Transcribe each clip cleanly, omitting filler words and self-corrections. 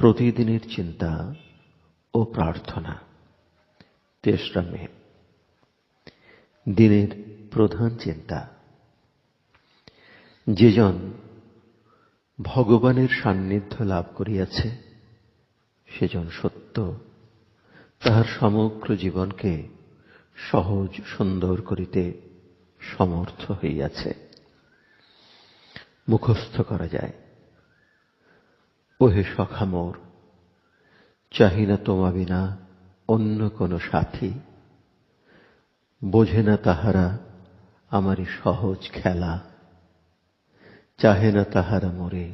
প্রতিদিনের চিন্তা ও প্রার্থনা। ৩রা মে। দিনের প্রধান চিন্তা। যেজন ভগবানের সান্নিধ্য লাভ করিয়াছে সেজন সত্য তাহার সমগ্র জীবনকে সহজ সুন্দর করিতে সমর্থ হইয়াছে। মুখস্থ করা যায়, ওহে সখা মোর, চাহি না তোমা বিনা অন্য কোনো সাথী, বোঝে না তাহারা আমারই সহজ খেলা, চাহে না তাহারা মোরে,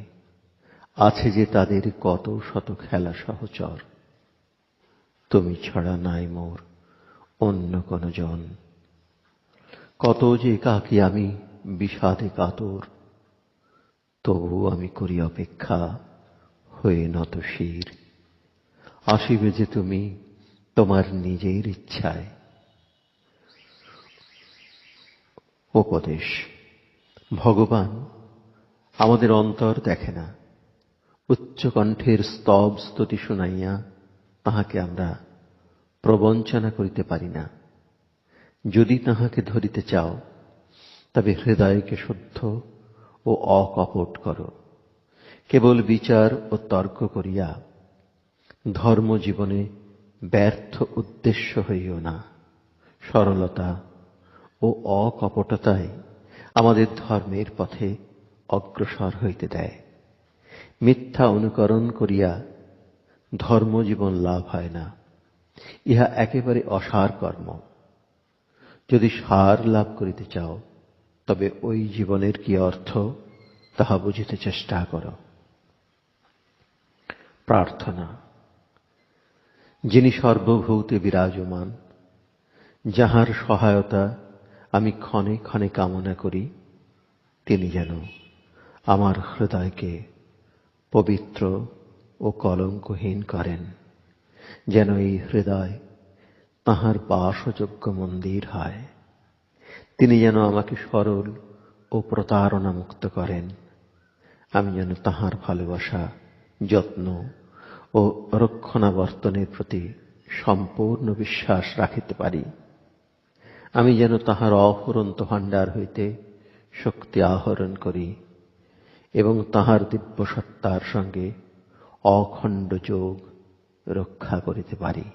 আছে যে তাদের কত শত খেলা সহচর, তুমি ছাড়া নাই মোর অন্য কোন জন। কত যে একাকী আমি বিষাদে কাতর, তবু আমি করি অপেক্ষা হয়ে নত শির, আসিবে যে তুমি তোমার নিজের ইচ্ছায়। উপদেশ। ভগবান আমাদের অন্তর দেখে না, উচ্চকণ্ঠের স্তব স্তুতি শুনাইয়া তাহাকে আমরা প্রবঞ্চনা করিতে পারি না। যদি তাহাকে ধরিতে চাও, তবে হৃদয়কে শুদ্ধ ও অকপট করো। কেবল বিচার ও তর্ক করিয়া ধর্মজীবনে ব্যর্থ উদ্দেশ্য হইও না। সরলতা ও অকপটতাই আমাদের ধর্মের পথে অগ্রসর হইতে দেয়। মিথ্যা অনুকরণ করিয়া ধর্মজীবন লাভ হয় না, ইহা একেবারে অসার কর্ম। যদি সার লাভ করিতে চাও, তবে ওই জীবনের কি অর্থ তাহা বুঝিতে চেষ্টা করো। প্রার্থনা। যিনি সর্বভূতে বিরাজমান, যাহার সহায়তা আমি ক্ষণে ক্ষণে কামনা করি, তিনি যেন আমার হৃদয়কে পবিত্র ও কলঙ্কহীন করেন, যেন এই হৃদয় তাঁহার বাসযোগ্য মন্দির হয়। তিনি যেন আমাকে সরল ও প্রতারণা মুক্ত করেন, আমি যেন তাঁহার ভালোবাসা, যত্ন ও রক্ষণাবর্তনের প্রতি সম্পূর্ণ বিশ্বাস রাখিতে পারি। আমি যেন তাঁহার অফুরন্ত ভাণ্ডার হইতে শক্তি আহরণ করি এবং তাঁহার দিব্য সত্তার সঙ্গে অখণ্ড যোগ রক্ষা করিতে পারি।